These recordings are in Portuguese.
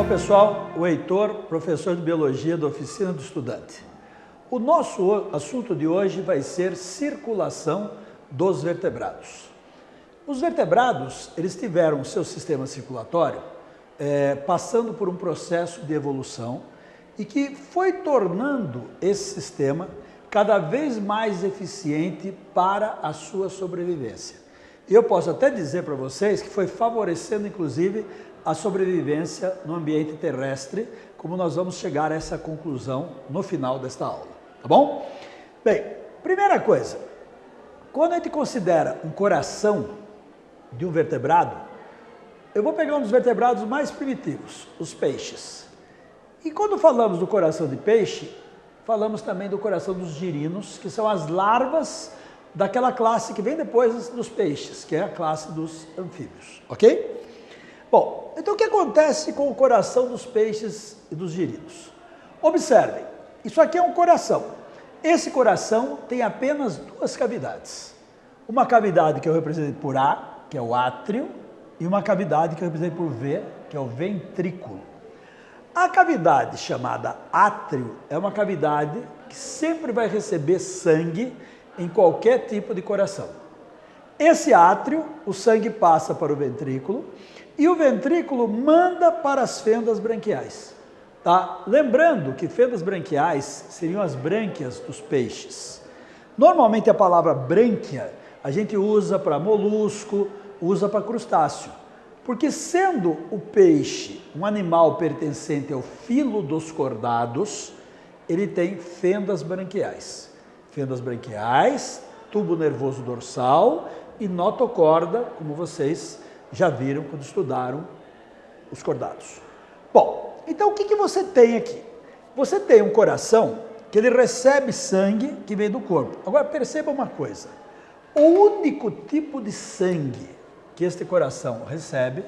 pessoal, o Heitor, professor de Biologia da Oficina do Estudante. O nosso assunto de hoje vai ser circulação dos vertebrados. Os vertebrados, eles tiveram o seu sistema circulatório passando por um processo de evolução e que foi tornando esse sistema cada vez mais eficiente para a sua sobrevivência. E eu posso até dizer para vocês que foi favorecendo, inclusive, a sobrevivência no ambiente terrestre, como nós vamos chegar a essa conclusão no final desta aula, tá bom? Bem, primeira coisa, quando a gente considera um coração de um vertebrado, eu vou pegar um dos vertebrados mais primitivos, os peixes. E quando falamos do coração de peixe, falamos também do coração dos girinos, que são as larvas daquela classe que vem depois dos peixes, que é a classe dos anfíbios, ok? Bom, então o que acontece com o coração dos peixes e dos girinos? Observem, isso aqui é um coração. Esse coração tem apenas duas cavidades. Uma cavidade que eu represento por A, que é o átrio, e uma cavidade que eu represento por V, que é o ventrículo. A cavidade chamada átrio é uma cavidade que sempre vai receber sangue em qualquer tipo de coração. Esse átrio, o sangue passa para o ventrículo e o ventrículo manda para as fendas branquiais. Tá? Lembrando que fendas branquiais seriam as brânquias dos peixes. Normalmente a palavra brânquia a gente usa para molusco, usa para crustáceo. Porque sendo o peixe um animal pertencente ao filo dos cordados, ele tem fendas branquiais. Fendas branquiais, tubo nervoso dorsal e notocorda, como vocês já viram quando estudaram os cordados. Bom, então o que você tem aqui? Você tem um coração que ele recebe sangue que vem do corpo. Agora perceba uma coisa, o único tipo de sangue que este coração recebe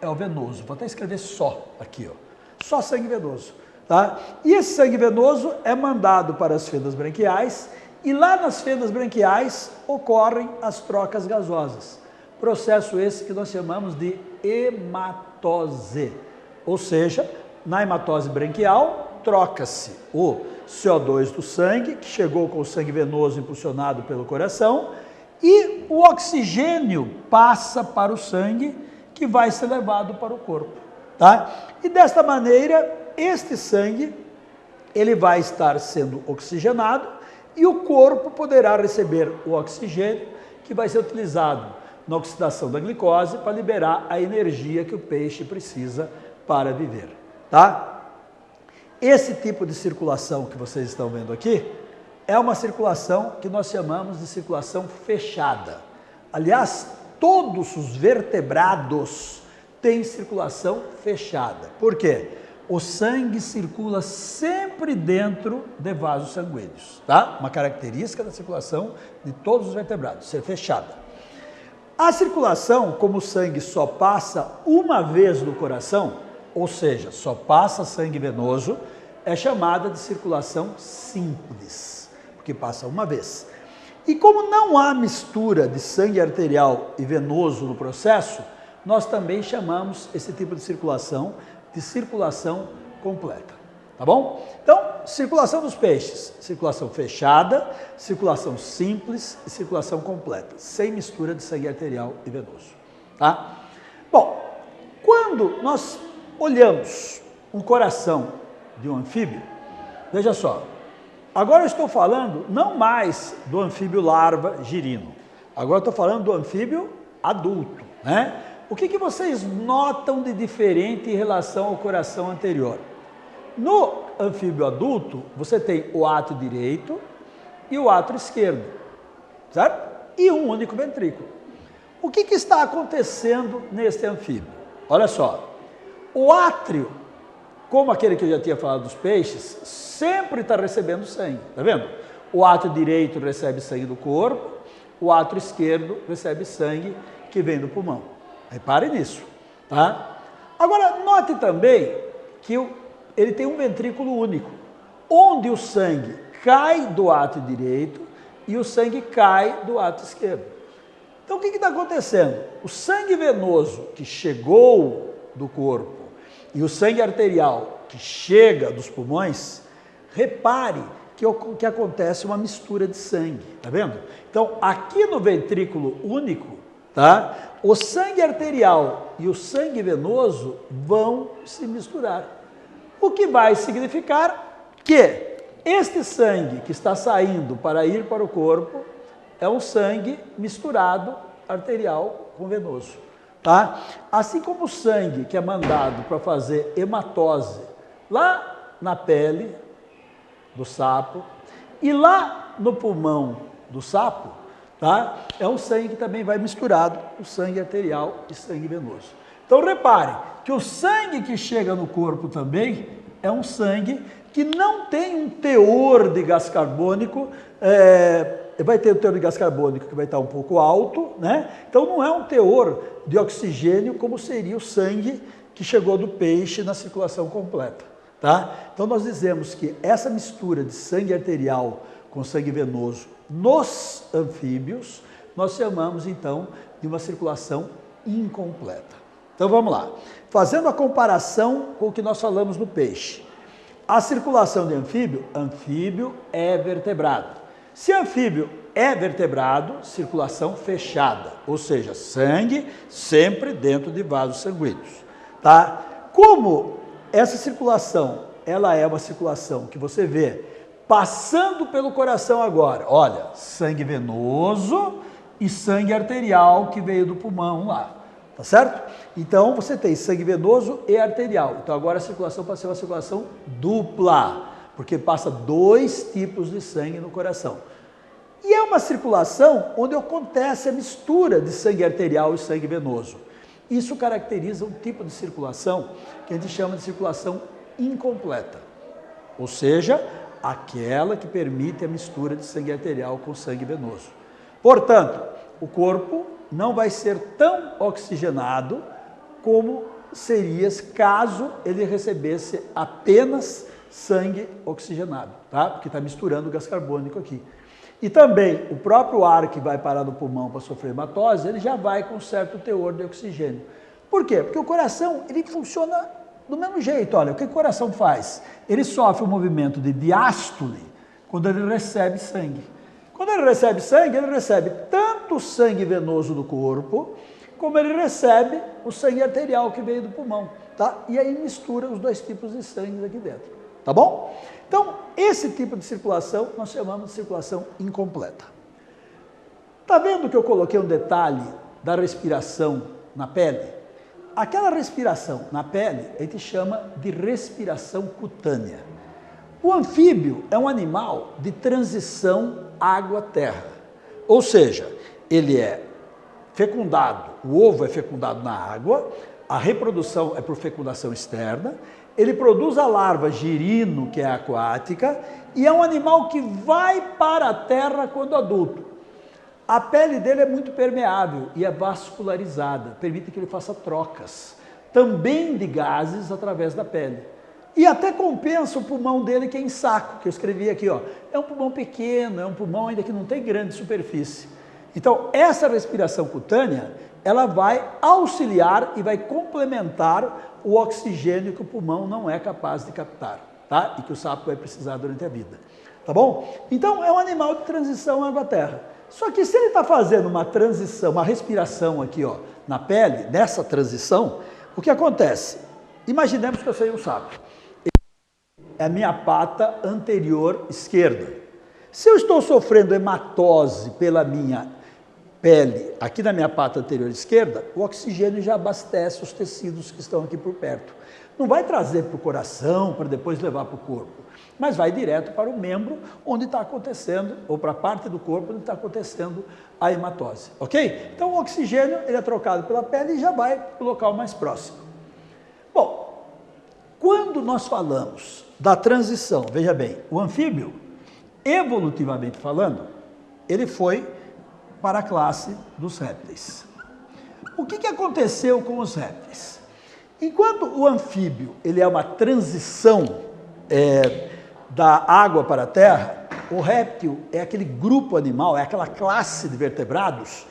é o venoso. Vou até escrever só aqui, ó. Só sangue venoso, tá? E esse sangue venoso é mandado para as fendas branquiais e lá nas fendas branquiais ocorrem as trocas gasosas. Processo esse que nós chamamos de hematose. Ou seja, na hematose branquial troca-se o CO2 do sangue, que chegou com o sangue venoso impulsionado pelo coração, e o oxigênio passa para o sangue que vai ser levado para o corpo, tá? E desta maneira, este sangue, ele vai estar sendo oxigenado e o corpo poderá receber o oxigênio que vai ser utilizado na oxidação da glicose para liberar a energia que o peixe precisa para viver, tá? Esse tipo de circulação que vocês estão vendo aqui é uma circulação que nós chamamos de circulação fechada. Aliás, todos os vertebrados têm circulação fechada. Por quê? O sangue circula sempre dentro de vasos sanguíneos, tá? Uma característica da circulação de todos os vertebrados, ser fechada. A circulação, como o sangue só passa uma vez no coração, ou seja, só passa sangue venoso, é chamada de circulação simples, porque passa uma vez. E como não há mistura de sangue arterial e venoso no processo, nós também chamamos esse tipo de circulação completa, tá bom? Então, circulação dos peixes, circulação fechada, circulação simples e circulação completa, sem mistura de sangue arterial e venoso, tá? Bom, quando nós olhamos um coração de um anfíbio, veja só, agora eu estou falando não mais do anfíbio larva girino, agora eu estou falando do anfíbio adulto, né? O que vocês notam de diferente em relação ao coração anterior? No anfíbio adulto, você tem o átrio direito e o átrio esquerdo, certo? E um único ventrículo. O que está acontecendo neste anfíbio? Olha só, o átrio, como aquele que eu já tinha falado dos peixes, sempre está recebendo sangue, tá vendo? O átrio direito recebe sangue do corpo, o átrio esquerdo recebe sangue que vem do pulmão. Repare nisso, tá? Agora, note também que ele tem um ventrículo único, onde o sangue cai do átrio direito e o sangue cai do átrio esquerdo. Então, o que está acontecendo? O sangue venoso que chegou do corpo e o sangue arterial que chega dos pulmões, repare que acontece uma mistura de sangue, tá vendo? Então, aqui no ventrículo único, tá? O sangue arterial e o sangue venoso vão se misturar. O que vai significar que este sangue que está saindo para ir para o corpo é um sangue misturado arterial com venoso, tá? Assim como o sangue que é mandado para fazer hematose lá na pele do sapo e lá no pulmão do sapo, tá? É um sangue que também vai misturado o sangue arterial e sangue venoso. Então repare que o sangue que chega no corpo também é um sangue que não tem um teor de gás carbônico, vai ter o teor de gás carbônico que vai estar um pouco alto, né? Então não é um teor de oxigênio como seria o sangue que chegou do peixe na circulação completa, tá? Então nós dizemos que essa mistura de sangue arterial com sangue venoso nos anfíbios, nós chamamos então de uma circulação incompleta. Então vamos lá, fazendo a comparação com o que nós falamos no peixe. A circulação de anfíbio é vertebrado. Se anfíbio é vertebrado, circulação fechada, ou seja, sangue sempre dentro de vasos sanguíneos, tá? Como essa circulação, ela é uma circulação que você vê passando pelo coração agora, olha, sangue venoso e sangue arterial que veio do pulmão lá, tá certo? Então você tem sangue venoso e arterial, então agora a circulação passa a ser uma circulação dupla, porque passa dois tipos de sangue no coração. E é uma circulação onde acontece a mistura de sangue arterial e sangue venoso. Isso caracteriza um tipo de circulação que a gente chama de circulação incompleta, ou seja, aquela que permite a mistura de sangue arterial com sangue venoso. Portanto, o corpo não vai ser tão oxigenado como seria caso ele recebesse apenas sangue oxigenado, tá? Porque está misturando o gás carbônico aqui. E também o próprio ar que vai parar no pulmão para sofrer hematose, ele já vai com certo teor de oxigênio. Por quê? Porque o coração, ele funciona do mesmo jeito. Olha, o que o coração faz? Ele sofre um movimento de diástole quando ele recebe sangue. Quando ele recebe tanto o sangue venoso do corpo, como ele recebe o sangue arterial que veio do pulmão, tá? E aí mistura os dois tipos de sangue aqui dentro, tá bom? Então, esse tipo de circulação nós chamamos de circulação incompleta. Tá vendo que eu coloquei um detalhe da respiração na pele? Aquela respiração na pele a gente chama de respiração cutânea. O anfíbio é um animal de transição água-terra, ou seja, ele é fecundado, o ovo é fecundado na água, a reprodução é por fecundação externa, ele produz a larva girino, que é aquática, e é um animal que vai para a terra quando adulto. A pele dele é muito permeável e é vascularizada, permite que ele faça trocas, também de gases através da pele. E até compensa o pulmão dele que é em saco, que eu escrevi aqui, ó. É um pulmão pequeno, é um pulmão ainda que não tem grande superfície. Então, essa respiração cutânea, ela vai auxiliar e vai complementar o oxigênio que o pulmão não é capaz de captar, tá? E que o sapo vai precisar durante a vida, tá bom? Então, é um animal de transição água-terra. Só que se ele está fazendo uma transição, uma respiração aqui, ó, na pele, nessa transição, o que acontece? Imaginemos que eu seja um sapo. É a minha pata anterior esquerda. Se eu estou sofrendo hematose pela minha pele, aqui na minha pata anterior esquerda, o oxigênio já abastece os tecidos que estão aqui por perto. Não vai trazer para o coração, para depois levar para o corpo, mas vai direto para o membro onde está acontecendo, ou para a parte do corpo onde está acontecendo a hematose, ok? Então o oxigênio ele é trocado pela pele e já vai para o local mais próximo. Bom, quando nós falamos da transição, veja bem, o anfíbio, evolutivamente falando, ele foi para a classe dos répteis. O que aconteceu com os répteis? Enquanto o anfíbio ele é uma transição da água para a terra, o réptil é aquele grupo animal, é aquela classe de vertebrados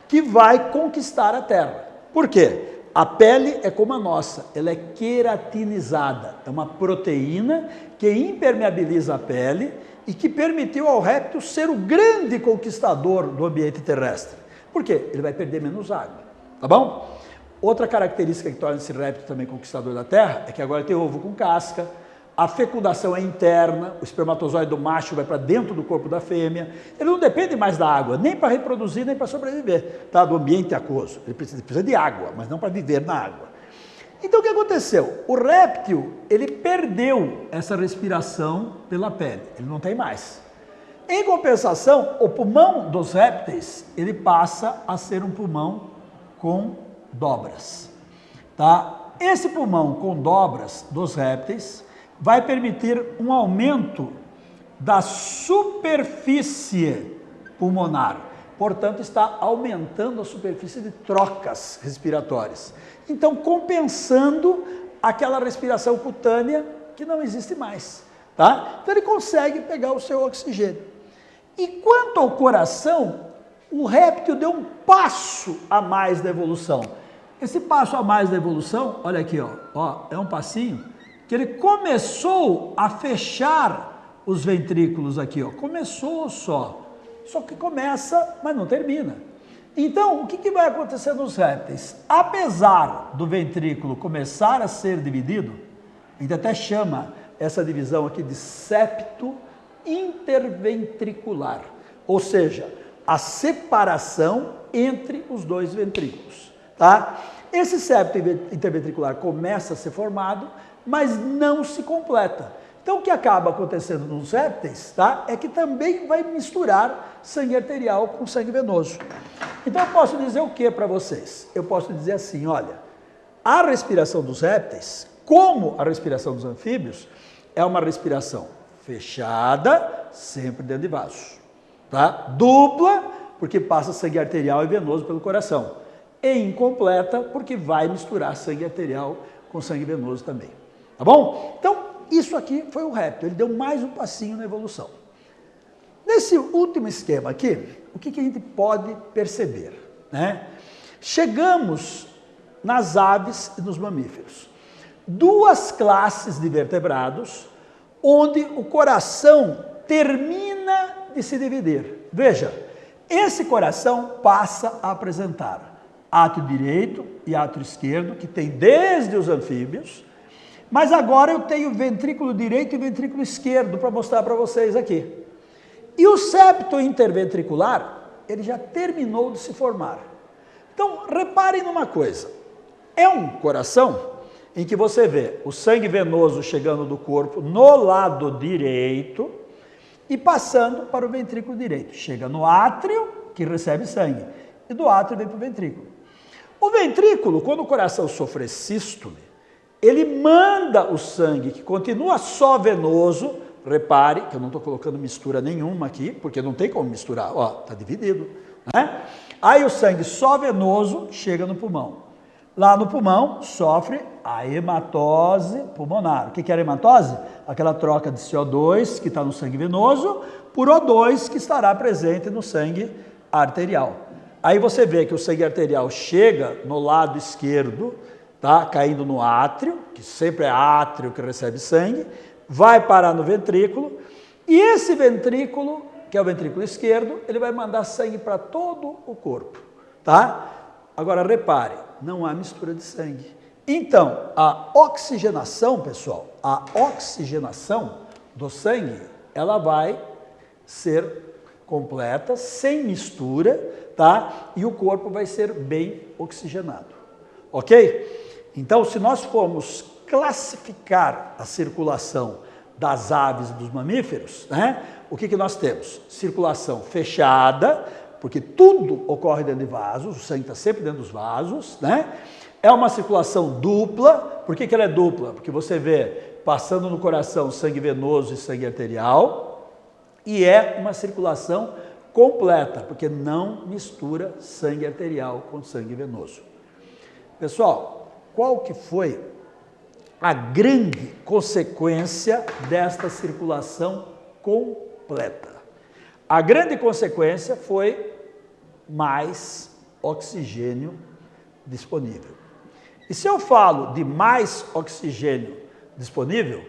que vai conquistar a terra. Por quê? A pele é como a nossa, ela é queratinizada, é uma proteína que impermeabiliza a pele e que permitiu ao réptil ser o grande conquistador do ambiente terrestre. Por quê? Ele vai perder menos água, tá bom? Outra característica que torna esse réptil também conquistador da Terra é que agora tem ovo com casca, a fecundação é interna, o espermatozoide do macho vai para dentro do corpo da fêmea, ele não depende mais da água, nem para reproduzir, nem para sobreviver, tá? Do ambiente aquoso, ele precisa de água, mas não para viver na água. Então o que aconteceu? O réptil, ele perdeu essa respiração pela pele, ele não tem mais. Em compensação, o pulmão dos répteis, ele passa a ser um pulmão com dobras, tá? Esse pulmão com dobras dos répteis vai permitir um aumento da superfície pulmonar, portanto está aumentando a superfície de trocas respiratórias, então compensando aquela respiração cutânea que não existe mais, tá? Então ele consegue pegar o seu oxigênio. E quanto ao coração, o réptil deu um passo a mais da evolução. Esse passo a mais da evolução, olha aqui, ó, é um passinho que ele começou a fechar os ventrículos aqui, ó, começou só que começa, mas não termina. Então, o que vai acontecer nos répteis? Apesar do ventrículo começar a ser dividido, a gente até chama essa divisão aqui de septo interventricular, ou seja, a separação entre os dois ventrículos, tá? Esse septo interventricular começa a ser formado, mas não se completa. Então, o que acaba acontecendo nos répteis, tá? É que também vai misturar sangue arterial com sangue venoso. Então, eu posso dizer o que para vocês? Eu posso dizer assim, olha, a respiração dos répteis, como a respiração dos anfíbios, é uma respiração fechada, sempre dentro de vasos, tá? Dupla, porque passa sangue arterial e venoso pelo coração. E incompleta, porque vai misturar sangue arterial com sangue venoso também. Tá bom? Então, isso aqui foi o réptil, ele deu mais um passinho na evolução. Nesse último esquema aqui, o que a gente pode perceber, né? Chegamos nas aves e nos mamíferos. Duas classes de vertebrados, onde o coração termina de se dividir. Veja, esse coração passa a apresentar átrio direito e átrio esquerdo, que tem desde os anfíbios, mas agora eu tenho ventrículo direito e ventrículo esquerdo para mostrar para vocês aqui. E o septo interventricular, ele já terminou de se formar. Então, reparem numa coisa, é um coração em que você vê o sangue venoso chegando do corpo no lado direito e passando para o ventrículo direito. Chega no átrio, que recebe sangue, e do átrio vem para o ventrículo. O ventrículo, quando o coração sofre sístole, ele manda o sangue, que continua só venoso, repare que eu não estou colocando mistura nenhuma aqui, porque não tem como misturar, ó, está dividido, né? Aí o sangue só venoso chega no pulmão. Lá no pulmão sofre a hematose pulmonar. O que é a hematose? Aquela troca de CO2 que está no sangue venoso por O2 que estará presente no sangue arterial. Aí você vê que o sangue arterial chega no lado esquerdo, tá? Caindo no átrio, que sempre é átrio que recebe sangue, vai parar no ventrículo, e esse ventrículo, que é o ventrículo esquerdo, ele vai mandar sangue para todo o corpo, tá? Agora repare, não há mistura de sangue. Então, a oxigenação, pessoal, a oxigenação do sangue, ela vai ser completa, sem mistura, tá? E o corpo vai ser bem oxigenado, ok? Então, se nós formos classificar a circulação das aves e dos mamíferos, né? O que nós temos? Circulação fechada, porque tudo ocorre dentro de vasos, o sangue está sempre dentro dos vasos, né? É uma circulação dupla. Por que ela é dupla? Porque você vê passando no coração sangue venoso e sangue arterial, e é uma circulação completa, porque não mistura sangue arterial com sangue venoso. Pessoal, qual que foi a grande consequência desta circulação completa? A grande consequência foi mais oxigênio disponível. E se eu falo de mais oxigênio disponível,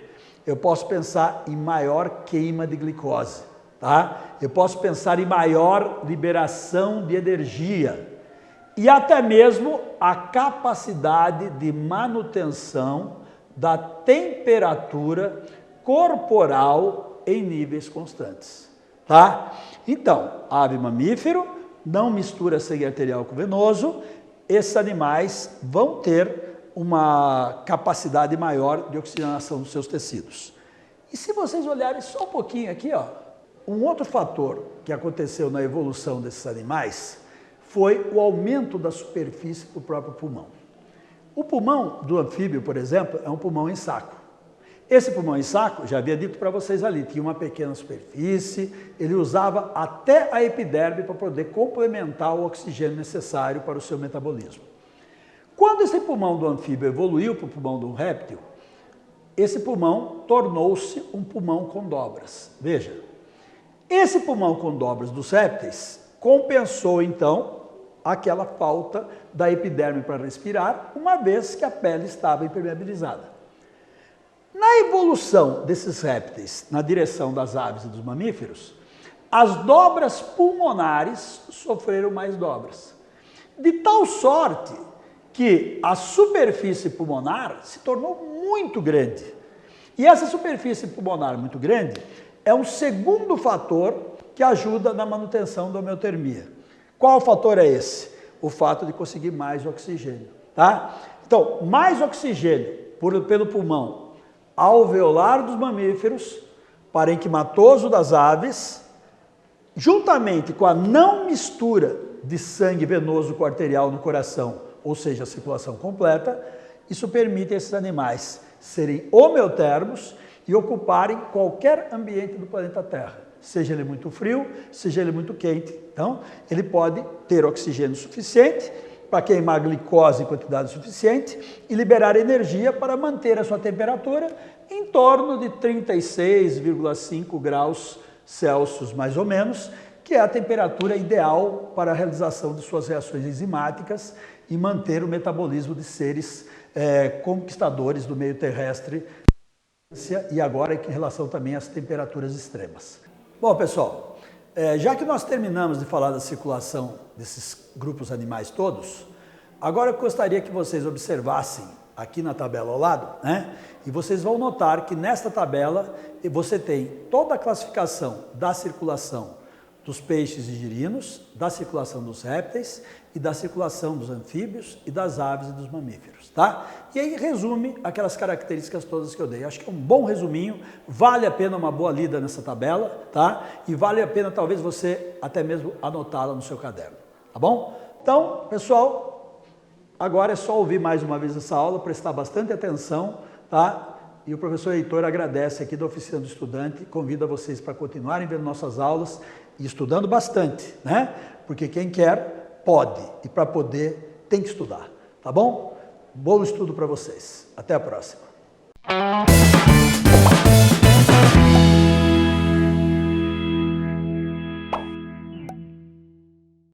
eu posso pensar em maior queima de glicose, tá? Eu posso pensar em maior liberação de energia e até mesmo a capacidade de manutenção da temperatura corporal em níveis constantes, tá? Então, ave mamífero não mistura sangue arterial com venoso, esses animais vão ter uma capacidade maior de oxigenação dos seus tecidos. E se vocês olharem só um pouquinho aqui, ó, um outro fator que aconteceu na evolução desses animais foi o aumento da superfície do próprio pulmão. O pulmão do anfíbio, por exemplo, é um pulmão em saco. Esse pulmão em saco, já havia dito para vocês ali, tinha uma pequena superfície, ele usava até a epiderme para poder complementar o oxigênio necessário para o seu metabolismo. Quando esse pulmão do anfíbio evoluiu para o pulmão do réptil, esse pulmão tornou-se um pulmão com dobras. Veja, esse pulmão com dobras dos répteis compensou então aquela falta da epiderme para respirar, uma vez que a pele estava impermeabilizada. Na evolução desses répteis na direção das aves e dos mamíferos, as dobras pulmonares sofreram mais dobras, de tal sorte que a superfície pulmonar se tornou muito grande. E essa superfície pulmonar muito grande é um segundo fator que ajuda na manutenção da homeotermia. Qual fator é esse? O fato de conseguir mais oxigênio, tá? Então, mais oxigênio pelo pulmão alveolar dos mamíferos, parenquimatoso das aves, juntamente com a não mistura de sangue venoso com arterial no coração, ou seja, a circulação completa, isso permite a esses animais serem homeotermos e ocuparem qualquer ambiente do planeta Terra, seja ele muito frio, seja ele muito quente. Então, ele pode ter oxigênio suficiente para queimar glicose em quantidade suficiente e liberar energia para manter a sua temperatura em torno de 36,5 graus Celsius, mais ou menos, que é a temperatura ideal para a realização de suas reações enzimáticas e manter o metabolismo de seres conquistadores do meio terrestre e agora em relação também às temperaturas extremas. Bom, pessoal, já que nós terminamos de falar da circulação desses grupos animais todos, agora eu gostaria que vocês observassem aqui na tabela ao lado, né? E vocês vão notar que nesta tabela você tem toda a classificação da circulação dos peixes e girinos, da circulação dos répteis e da circulação dos anfíbios e das aves e dos mamíferos, tá? E aí resume aquelas características todas que eu dei. Acho que é um bom resuminho, vale a pena uma boa lida nessa tabela, tá? E vale a pena talvez você até mesmo anotá-la no seu caderno, tá bom? Então, pessoal, agora é só ouvir mais uma vez essa aula, prestar bastante atenção, tá? E o professor Heitor agradece aqui da Oficina do Estudante, convida vocês para continuarem vendo nossas aulas e estudando bastante, né? Porque quem quer, pode. E para poder, tem que estudar, tá bom? Bom estudo para vocês. Até a próxima.